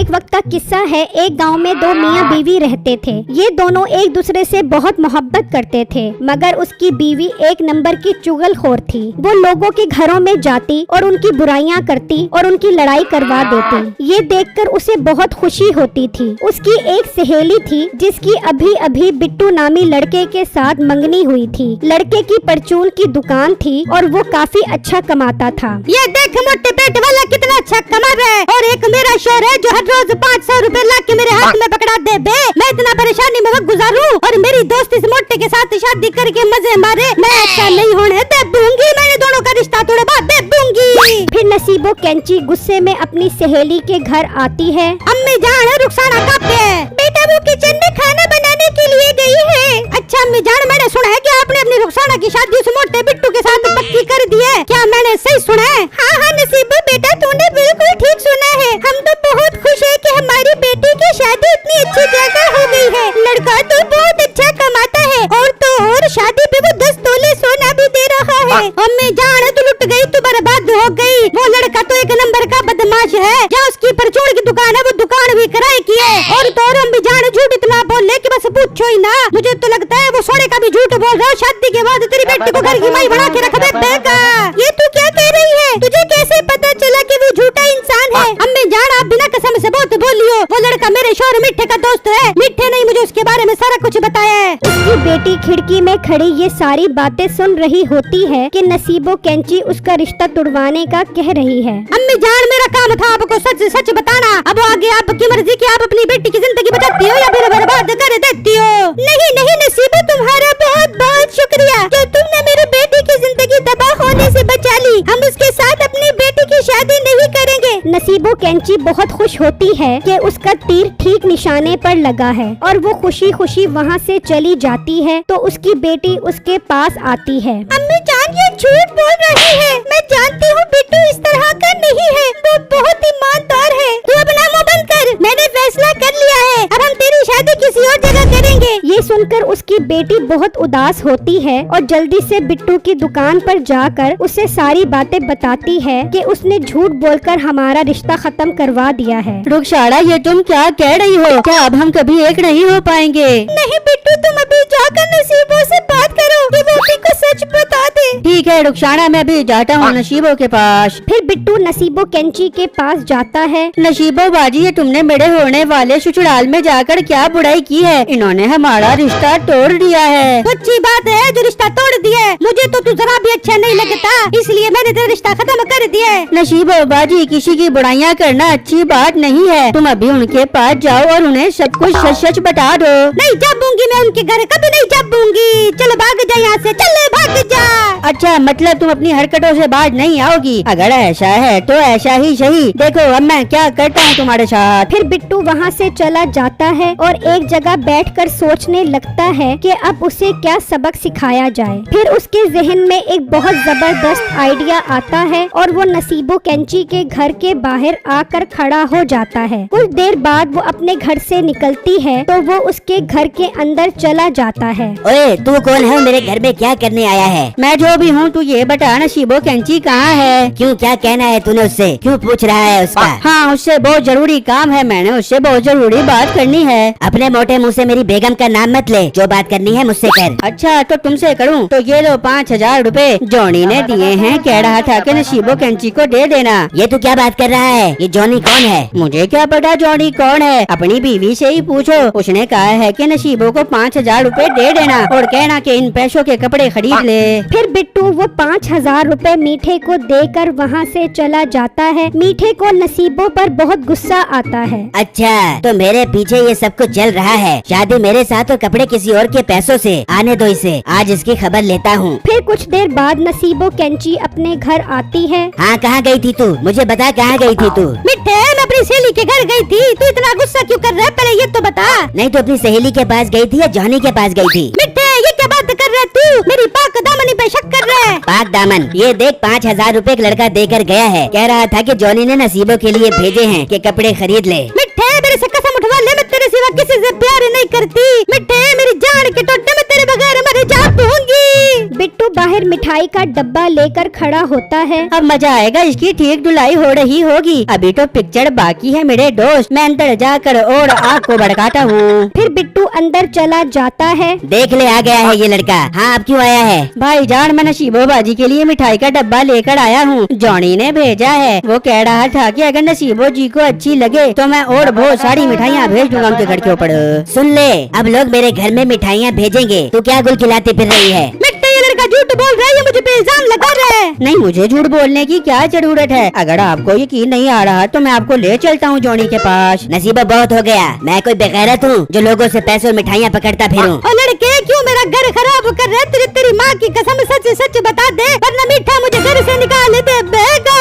एक वक्त का किस्सा है। एक गांव में दो मियाँ बीवी रहते थे। ये दोनों एक दूसरे से बहुत मोहब्बत करते थे, मगर उसकी बीवी एक नंबर की चुगलखोर थी। वो लोगों के घरों में जाती और उनकी बुराइयां करती और उनकी लड़ाई करवा देती। ये देखकर उसे बहुत खुशी होती थी। उसकी एक सहेली थी जिसकी अभी अभी बिट्टू नामी लड़के के साथ मंगनी हुई थी। लड़के की परचून की दुकान थी और वो काफी अच्छा कमाता था। ये देख मोटे पेट वाला कितना अच्छा कमा रहा है, और एक मेरा शोर है जो हर रोज 500 रुपए ला के मेरे हाथ में पकड़ा दे बे। मैं इतना परेशानी में वक्त गुजारूं और मेरी दोस्त इस मोटे के साथ शादी करके मजे मारे। मैं ऐसा नहीं होने दे दूंगी। मैंने दोनों का रिश्ता तोड़े बाद दे दूंगी। फिर नसीबो कैंची गुस्से में अपनी सहेली के घर आती है। अम्मी जान रुखसाना कब है? बेटा वो किचन में खाना बनाने के लिए गई है। अच्छा अम्मी जान, मैंने सुना है कि आपने अपनी रुखसाना की शादी उस मोटे बिट्टू के साथ पक्की कर दी है। क्या मैंने सही सुना है? हाँ हाँ नसीबो बेटा, तूने बिल्कुल ठीक सुना है। हम तो बहुत खुश है कि हमारी बेटी की शादी इतनी अच्छी जगह हो गई है। लड़का तो बहुत अच्छा कमाता है, और तो और शादी पे वो 10 तोले सोना भी दे रहा है। अम्मी जान तू लुट गई, तू बर्बाद हो गई। वो लड़का तो एक नंबर का बदमाश है। जहाँ उसकी परचून की दुकान है वो दुकान भी किराए की है। और तो और अम्मी जान झूठ इतना बोले कि बस पूछो ही ना। मुझे तो लगता है वो सोने का भी झूठ बोल रहा है। शादी के बाद तेरी बेटी को घर की माई बना के रख देगा। ये तू क्या कह रही है? तुझे कैसे पता चला कि वो झूठा इंसान है? अम्मी जान आप बिना कसम से बहुत बोलियो। वो लड़का मेरे शौहर मिठे का दोस्त है। मिठे नहीं मुझे उसके बारे में सारा कुछ बताया है। उसकी बेटी खिड़की में खड़ी ये सारी बातें सुन रही होती है कि नसीबो कैंची उसका रिश्ता तुड़वाने का कह रही है। अम्मी जान मेरा काम था आपको सच सच बताना। अब आगे आपकी मर्जी कि आप अपनी बेटी की जिंदगी बचाती हो या फिर बर्बाद कर देती हो। नहीं नहीं नसीबो, तुम्हारा बहुत बहुत शुक्रिया जो तुमने मेरी बेटी की जिंदगी तबाह होने से बचा ली। हम उसके साथ अपनी बेटी की शादी नहीं करेंगे। नसीबो कैंची बहुत खुश होती है कि उसका तीर ठीक निशाने पर लगा है और वो खुशी खुशी वहाँ से चली जाती है। तो उसकी बेटी उसके पास आती है। अम्मी जान ये झूठ बोल रही है। मैं जानती हूँ बिट्टू इस तरह का नहीं है, वो बहुत ईमानदार है। तू अपना मुंह बंद कर, मैंने फैसला कर लिया है। अब हम तेरी शादी किसी और जगह करेंगे। ये सुनकर उसकी बेटी बहुत उदास होती है और जल्दी से बिट्टू की दुकान पर जाकर उसे सारी बातें बताती है कि उसने झूठ बोलकर हमारा रिश्ता खत्म करवा दिया है। रुखसाना ये तुम क्या कह रही हो? क्या अब हम कभी एक नहीं हो पाएंगे? नहीं बिट्टू, तुम अभी जाकर नसीबों से बात करो कि वो अभी को सच बता दे। ठीक है रुखसाना, मैं भी जाता हूँ नसीबो के पास। फिर बिट्टू नसीबो कैंची के पास जाता है। नसीबो बाजी, ये तुमने मेरे होने वाले ससुराल में जाकर क्या बुराई की है? इन्होंने हमारा रिश्ता तोड़ दिया है। अच्छी बात है जो रिश्ता तोड़ दिया है। मुझे तो तू जरा भी अच्छा नहीं लगता, इसलिए मैंने तेरा रिश्ता खत्म कर दिया है। नसीबो बाजी, किसी की बुराइयां करना अच्छी बात नहीं है। तुम अभी उनके पास जाओ और उन्हें सब कुछ सच सच बता दो। नहीं जाऊंगी मैं उनके घर, कभी नहीं जाऊंगी। चलो भाग जा यहाँ से, चल भाग जा। अच्छा मतलब तुम अपनी हरकतों से बाज नहीं आओगी? अगर ऐसा है तो ऐसा ही सही। देखो अब मैं क्या करता हूँ तुम्हारे साथ। फिर बिट्टू वहाँ से चला जाता है और एक जगह बैठकर सोचने लगता है कि अब उसे क्या सबक सिखाया जाए। फिर उसके जहन में एक बहुत जबरदस्त आइडिया आता है और वो नसीबो कैंची के घर के बाहर आकर खड़ा हो जाता है। कुछ देर बाद वो अपने घर से निकलती है तो वो उसके घर के अंदर चला जाता है। ओए तू कौन है? मेरे घर में क्या करने आया है? मैं जो भी हूँ तू ये बता, नसीबो कैंची कहाँ है? क्यों, क्या कहना है तूने उससे? क्यों पूछ रहा है उसका? हाँ उससे बहुत जरूरी काम है, मैंने उससे बहुत जरूरी बात करनी है। अपने मोटे मुंह से मेरी बेगम का नाम मत ले, जो बात करनी है मुझसे कर। अच्छा तो तुमसे करूँ तो ये लो 5000 रुपए जॉनी ने दिए हैं, कह रहा था कि नसीबो कैंची को दे देना। ये तू क्या बात कर रहा है? ये जॉनी कौन है? मुझे क्या पता जॉनी कौन है, अपनी बीवी से ही पूछो। उसने कहा है कि नसीबो को 5000 रुपए दे देना और कहना कि इन पैसों के कपड़े खरीद ले। फिर बिट्टू वो 5000 रुपए मीठे को देकर वहाँ से चला जाता है। मीठे को नसीबो पर बहुत गुस्सा आता है। अच्छा तो मेरे पीछे ये सब कुछ चल रहा है। शादी मेरे साथ और कपड़े किसी और के पैसों से। आने दो इसे, आज इसकी खबर लेता हूँ। फिर कुछ देर बाद नसीबो कैंची अपने घर आती है। हाँ कहाँ गई थी तू? मुझे बता कहाँ गई थी तू? मिठे मैं अपनी सहेली के घर गई थी। तू इतना गुस्सा क्यों कर रहा है, पहले ये तो बता। नहीं तो अपनी सहेली के पास गई थी या जॉनी के पास गई थी? मिठे ये क्या बात कर रहा है तू? मेरी पाक दामनी पे शक कर रहा है। पाक दामन, ये देख 5000 रुपए एक लड़का देकर गया है। कह रहा था कि जॉनी ने नसीबों के लिए भेजे हैं कि कपड़े खरीद ले। मिठे मेरे से कसम उठवा ले, मैं तेरे सिवा किसी से प्यार नहीं करती। मिठे मेरी जान के टोटे में तेरे बगैर मर जाऊंगी। बिट्टू बाहर मिठाई का डब्बा लेकर खड़ा होता है। अब मजा आएगा, इसकी ठीक धुलाई हो रही होगी। अभी तो पिक्चर बाकी है मेरे दोस्त, मैं अंदर जाकर और आग को भड़काता हूँ। फिर बिट्टू अंदर चला जाता है। देख ले आ गया है ये लड़का। हाँ अब क्यों आया है? भाईजान मैं नसीबो बाजी के लिए मिठाई का डब्बा लेकर आया हूँ, जॉनी ने भेजा है। वो कह रहा था कि अगर नसीबो जी को अच्छी लगे तो मैं और बहुत सारी मिठाइयाँ भेज दूंगा उनके घर के ऊपर। सुन ले, अब लोग मेरे घर में मिठाइयाँ भेजेंगे, तू क्या गुल खिलाते फिर रही है? मिट्टी, ये लड़का झूठ बोल रहा है, ये मुझे पे इल्जाम लगा रहा है। नहीं, मुझे झूठ बोलने की क्या जरूरत है। अगर आपको यकीन नहीं आ रहा तो मैं आपको ले चलता हूँ जॉनी के पास। नसीबा बहुत हो गया, मैं कोई बेगैरत हूँ जो लोगों से पैसे और मिठाइयाँ पकड़ता फिरूं। और लड़के क्यों मेरा घर खराब कर रहे? तेरी माँ की कसम सच सच बता दे, वरना मीठा मुझे घर से निकाल दे बेगा।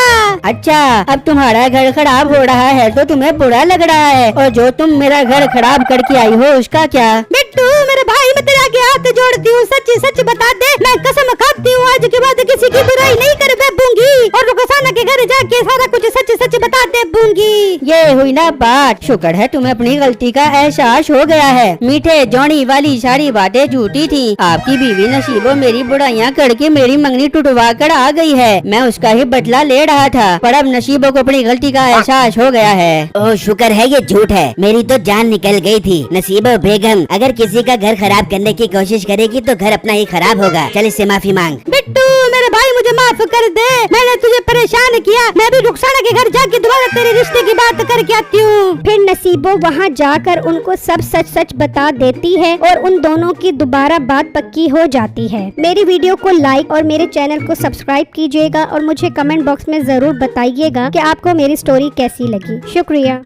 अच्छा, अब तुम्हारा घर खराब हो रहा है तो तुम्हें बुरा लग रहा है, और जो तुम मेरा घर खराब करके आई हो उसका क्या? बिट्टू मेरे भाई, मैं तेरे आगे हाथ जोड़ती हूँ, सच सच बता दे। मैं कसम खाती हूँ आज के बाद किसी की बुराई नहीं कर बैठूंगी और रुखसाना के घर जाके सारा कुछ सच सच बता दे दूंगी। ये हुई ना बात। शुक्र है तुम्हें अपनी गलती का एहसास हो गया है। मीठे जॉनी वाली सारी बातें झूठी थी। आपकी बीवी नसीबो मेरी बुराइयां करके मेरी मंगनी टुटवा कर आ गई है। मैं उसका ही बदला ले रहा था, पर अब नसीबो को अपनी गलती का एहसास हो गया है। ओह शुक्र है ये झूठ है, मेरी तो जान निकल गई थी। नसीबो बेगम अगर किसी का घर खराब करने की कोशिश करेगी तो घर अपना ही खराब होगा। चल इससे माफी मांग। बिट्टू मेरे भाई, मुझे माफ कर दे, मैंने तुझे परेशान किया। मैं भी रुखसाना के घर जाके दोबारा तेरे रिश्ते की बात करके आती हूँ। फिर नसीबो वहाँ जाकर उनको सब सच सच बता देती है और उन दोनों की दोबारा बात पक्की हो जाती है। मेरी वीडियो को लाइक और मेरे चैनल को सब्सक्राइब कीजिएगा और मुझे कमेंट बॉक्स में जरूर बताइएगा कि आपको मेरी स्टोरी कैसी लगी। शुक्रिया।